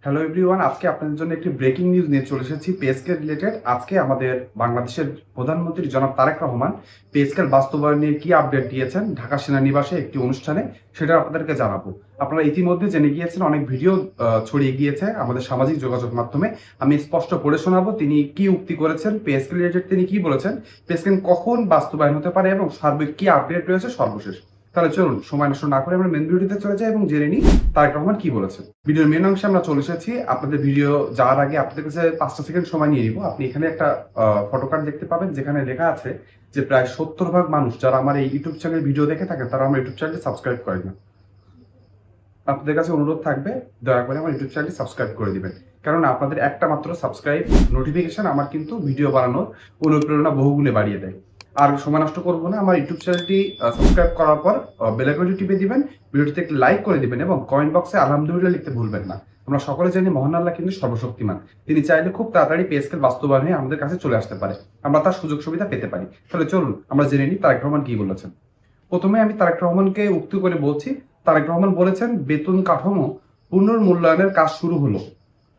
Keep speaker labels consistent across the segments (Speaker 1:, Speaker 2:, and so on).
Speaker 1: Hello everyone, আজকে আপনাদের জন্য একটি ব্রেকিং নিউজ নিয়ে চলে এসেছি পে স্কেল রিলেটেড। আজকে আমাদের বাংলাদেশের প্রধানমন্ত্রী জনাব তারেক রহমান পে স্কেল বাস্তবায়ন নিয়ে কি আপডেট দিয়েছেন ঢাকা সেনানিবাসে একটি অনুষ্ঠানে, সেটা আপনাদেরকে জানাবো। আপনারা ইতিমধ্যে জেনে গিয়েছেন, অনেক ভিডিও ছড়িয়ে গিয়েছে আমাদের সামাজিক যোগাযোগ মাধ্যমে। আমি স্পষ্ট পড়ে শোনাবো তিনি কি উক্তি করেছেন, পে স্কেল রিলেটেড তিনি কি বলেছেন, পে স্কেল কখন বাস্তবায়ন হতে পারে এবং সার্বিক কি আপডেট রয়েছে সর্বশেষ। তাহলে চলুন সময় নষ্ট না করে আমরা মেন ভিডিওতে চলে যাই এবং জেনে নিই তারেক রহমান কি বলেছেেন। ভিডিওর মেন অংশে আমরা চলে এসেছি। আপনাদের ভিডিও যাওয়ার আগে আপনাদের কাছে 5টা সেকেন্ড সময় নিয়ে নিব। আপনি এখানে একটা ফটো কার্ড দেখতে পাবেন, যেখানে লেখা আছে যে প্রায় 70% মানুষ যারা আমার এই ইউটিউব চ্যানেল ভিডিও দেখে থাকেন তারা আমার ইউটিউব চ্যানেলটি সাবস্ক্রাইব করেন না। আপনাদের কাছে অনুরোধ থাকবে দয়া করে আমার ইউটিউব চ্যানেলটি সাবস্ক্রাইব করে দিবেন, কারণ আপনাদের একটা মাত্র সাবস্ক্রাইব নোটিফিকেশন আমার কিন্তু ভিডিও বানানোর অনুপ্রেরণা বহুগুণে বাড়িয়ে দেয়। আর সময় নষ্ট করবো না, আমার ইউটিউব চ্যানেলটি সাবস্ক্রাইব করার পর বেল আইকনটি টিপে দিবেন, ভিডিওটিতে একটি লাইক করে দিবেন এবং কমেন্ট বক্সে আলহামদুলিল্লাহ লিখতে ভুলবেন না। আমরা সকলে জানি মহান আল্লাহ কিন্তু সর্বশক্তিমান, তিনি চাইলে খুব তাড়াতাড়ি পে স্কেল বাস্তবায়ন হয়ে আমাদের কাছে চলে আসতে পারে, আমরা তার সুযোগ সুবিধা পেতে পারি। তাহলে চলুন আমরা জেনে নিই তারেক রহমান কি বলেছেন। প্রথমে আমি তারেক রহমানকে উক্তি করে বলছি। তারেক রহমান বলেছেন, বেতন কাঠামো পুনর্মূল্যায়নের কাজ শুরু হলো।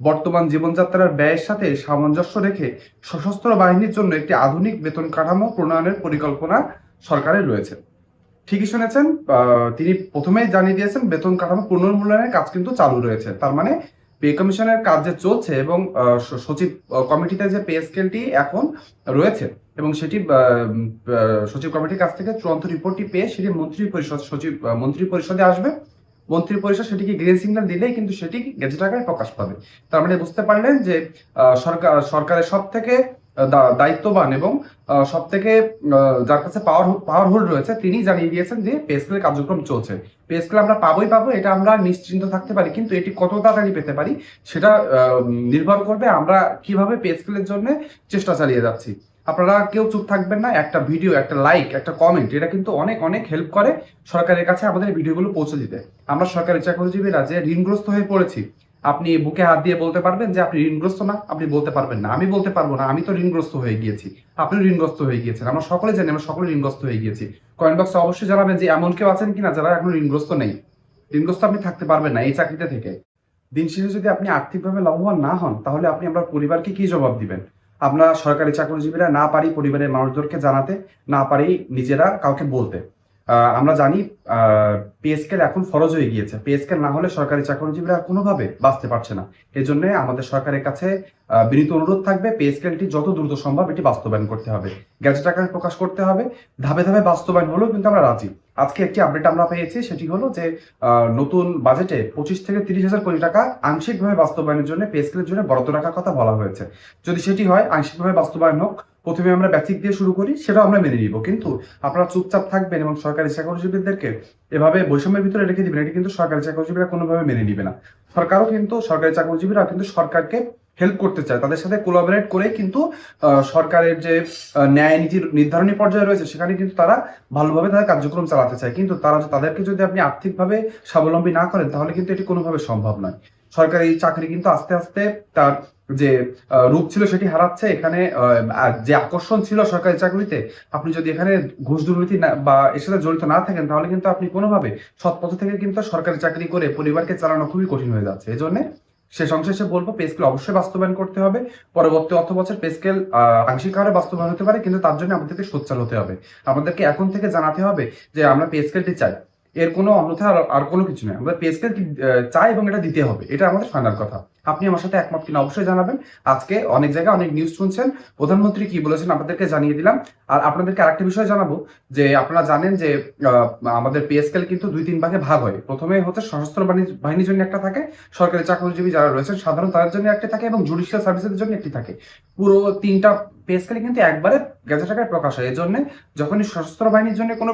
Speaker 1: বর্তমান জীবনযাত্রার ব্যয়ের সাথে সামঞ্জস্য রেখে সশস্ত্র বাহিনীর জন্য একটি আধুনিক বেতন কাঠামো প্রণয়নের পরিকল্পনা সরকারের রয়েছে। ঠিকই শুনেছেন, তিনি প্রথমেই জানিয়ে দিয়েছেন বেতন কাঠামো পুনর্মূল্যায়নের কাজ কিন্তু চালু রয়েছে। তার মানে পে কমিশনের কাজ যে চলছে এবং সচিব কমিটিতে যে পে স্কেলটি এখন রয়েছে এবং সেটি সচিব কমিটির কাছ থেকে চূড়ান্ত রিপোর্টটি পেয়ে সেটি মন্ত্রী পরিষদে আসবে। মন্ত্রী পরিষদ সেটিকে গ্রিন সিগন্যাল দিলেই কিন্তু সেটি গেজেট আকারে প্রকাশ পাবে। তার মানে বুঝতে পারলেন যে সরকারের সব থেকে দায়িত্ববান এবং সব থেকে যার কাছে পাওয়ারফুল রয়েছে তিনি জানিয়ে দিয়েছেন যে পে স্কেলের কার্যক্রম চলছে। পে স্কেল আমরা পাবো, এটা আমরা নিশ্চিন্ত থাকতে পারি, কিন্তু এটি কত তাড়াতাড়ি পেতে পারি সেটা নির্ভর করবে আমরা কিভাবে পে স্কেলের জন্য চেষ্টা চালিয়ে যাচ্ছি। আপনারা কেউ চুপ থাকবেন না, একটা ভিডিও, একটা লাইক, একটা কমেন্ট, এটা কিন্তু অনেক অনেক হেল্প করে সরকারের কাছে আমাদের ভিডিওগুলো পৌঁছে দিতে। আমরা সরকারি চাকরিজীবীরা যে ঋণগ্রস্ত হয়ে পড়েছি, আপনি বুকে হাত দিয়ে বলতে পারবেন যে আপনি ঋণগ্রস্ত না? আপনি বলতে পারবেন না। আমি বলতে পারবো না, আমি তো ঋণগ্রস্ত হয়ে গিয়েছি, আপনি ঋণগ্রস্ত হয়ে গিয়েছেন, আমরা সকলে জানি আমরা সকলে ঋণগ্রস্ত হয়ে গিয়েছি। কমেন্ট বক্সে অবশ্যই জানাবেন যে এমন কেউ আছেন কিনা যারা এখন ঋণগ্রস্ত নেই। ঋণগ্রস্ত আপনি থাকতে পারবেন না এই চাকরিতে থেকে। দিন শেষে যদি আপনি আর্থিকভাবে লাভবান না হন, তাহলে আপনি আপনার পরিবারকে কি জবাব দিবেন? আমরা সরকারি চাকরিজীবীরা না পারি পরিবারের মানুষদেরকে জানাতে, না পারি নিজেরা কাউকে বলতে। আমরা জানি পে স্কেল এখন ফরজ হয়ে গিয়েছে। পে স্কেল না হলে সরকারি চাকরিজীবীরা কোনোভাবে বাঁচতে পারছে না। এই জন্য আমাদের সরকারের কাছে বিনীত অনুরোধ থাকবে, পে স্কেলটি যত দ্রুত সম্ভব এটি বাস্তবায়ন করতে হবে, গ্যাজেট আকারে প্রকাশ করতে হবে। ধাপে ধাপে বাস্তবায়ন হলেও কিন্তু আমরা রাজি। আজকে একটি আপডেট আমরা পেয়েছি, সেটি হলো যে নতুন বাজেটে 25 থেকে 30 হাজার কোটি টাকা আংশিকভাবে বাস্তবায়নের জন্য পে স্কেলের জন্য বরাদ্দ রাখার কথা বলা হয়েছে। যদি সেটি হয়, আংশিকভাবে বাস্তবায়ন হোক, প্রথমে আমরা বেসিক দিয়ে শুরু করি, সেটাও আমরা মেনে নিব। কিন্তু আপনারা চুপচাপ থাকবেন এবং সরকারি চাকরিজীবীদেরকে এভাবে বৈষম্যের ভিতরে রেখে দিবেন, এটি কিন্তু সরকারি চাকরিজীবীরা কোনোভাবে মেনে নিবে না। সরকারি চাকরিজীবীরা কিন্তু সরকারকে হেল্প করতে চায়, তাদের সাথে কোলাবরেট করে কিন্তু সরকারের যে ন্যায় নীতির নির্ধারণী পর্যায়ে রয়েছে সেখানে কিন্তু তারা ভালোভাবে তাদের কার্যক্রম চালাতে চায়। কিন্তু তাদেরকে যদি আপনি আর্থিকভাবে স্বাবলম্বী না করেন, তাহলে কিন্তু এটি কোনোভাবে সম্ভব নয়। সরকারি চাকরি কিন্তু আস্তে আস্তে তার যে রূপ ছিল সেটি হারাচ্ছে। এখানে যে আকর্ষণ ছিল সরকারি চাকরিতে, আপনি যদি এখানে ঘুষ দুর্নীতি বা এর সাথে জড়িত না থাকেন, তাহলে কিন্তু আপনি কোনোভাবে সৎ পথ থেকে কিন্তু সরকারি চাকরি করে পরিবারকে চালানো খুবই কঠিন হয়ে যাচ্ছে। এই জন্য শেষ অংশে বলবো, পে স্কেল অবশ্যই বাস্তবায়ন করতে হবে। পরবর্তী অর্থ বছর পে স্কেল আংশিক হারে বাস্তবায়ন হতে পারে, কিন্তু তার জন্য আমাদেরকে সোচ্চার হতে হবে। আমাদেরকে এখন থেকে জানাতে হবে যে আমরা পে স্কেলটি চাই, এর কোনো অন্যথা আর কোনো কিছু নেই। আমরা পে স্কেল চাই এবং এটা দিতে হবে, এটা আমাদের ফাইনাল কথা। আপনি আমার সাথে একমত কিনা অবশ্যই জানাবেন। আজকে অনেক জায়গায় অনেক নিউজ শুনছেন, প্রধানমন্ত্রী কি বলেছেন আপনাদেরকে জানিয়ে দিলাম। আর আপনাদেরকে আরেকটা বিষয় জানাবো যে আপনারা জানেন যে আমাদের পে স্কেল কিন্তু 2-3 ভাগে ভাগ হয়। প্রথমে হচ্ছে সশস্ত্র বাহিনীর জন্য একটা থাকে, সরকারি চাকরিজীবী যারা রয়েছেন সাধারণ তাদের জন্য একটি থাকে এবং জুডিশিয়াল সার্ভিসের জন্য একটি থাকে। পুরো 3টা পে স্কেল কিন্তু একবারে গেজেট আকারে প্রকাশ হয়। এই জন্য যখনই সশস্ত্র বাহিনীর জন্য কোনো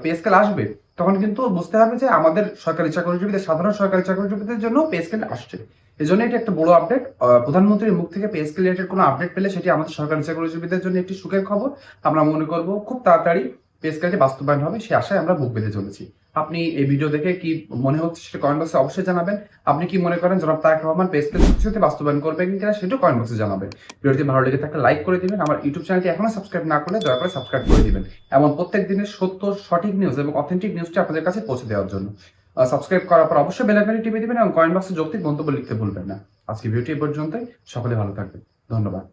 Speaker 1: পে স্কেল আসবে, তখন কিন্তু বুঝতে হবে যে আমাদের সরকারি চাকরিজীবীদের, সাধারণ সরকারি চাকরিজীবীদের জন্য পে স্কেল আসছে। এই জন্য এটি একটা বড় আপডেট। প্রধানমন্ত্রীর মুখ থেকে পে স্কেল রিলেটেড কোনো আপডেট পেলে সেটি আমাদের সরকারি চাকরিজীবীদের জন্য একটি সুখের খবর। আমরা মনে করব খুব তাড়াতাড়ি পে স্কেলটি বাস্তবায়ন হবে, সেই আশায় আমরা বুক বেঁধে চলেছি। আপনি এই ভিডিও দেখে কি মনে হচ্ছে সেটা কমেন্ট বক্সে অবশ্যই জানাবেন। আপনি কি মনে করেন জনাব তারেক রহমান পে স্কেল সত্যি বাস্তবায়ন করবেন কিনা সেটাও কমেন্ট বক্সে জানাবেন। ভিডিওটি ভালো লেগে থাকলে লাইক করে দিবেন। আমার ইউটিউব চ্যানেলটি এখনো সাবস্ক্রাইব না করলে দয়া করে সাবস্ক্রাইব করে দিবেন, এমন প্রত্যেক দিনের সত্য, সঠিক নিউজ এবং অথেন্টিক নিউজটি আপনাদের কাছে পৌঁছে দেওয়ার জন্য। সাবস্ক্রাইব করার পর অবশ্যই বেল আইকনটি টিপে দিবেন এবং কমেন্ট বক্সে যৌক্তিক মন্তব্য লিখতে ভুলবেন না। আজকে ভিডিওটি এই পর্যন্তই। সকলে ভালো থাকবেন। ধন্যবাদ।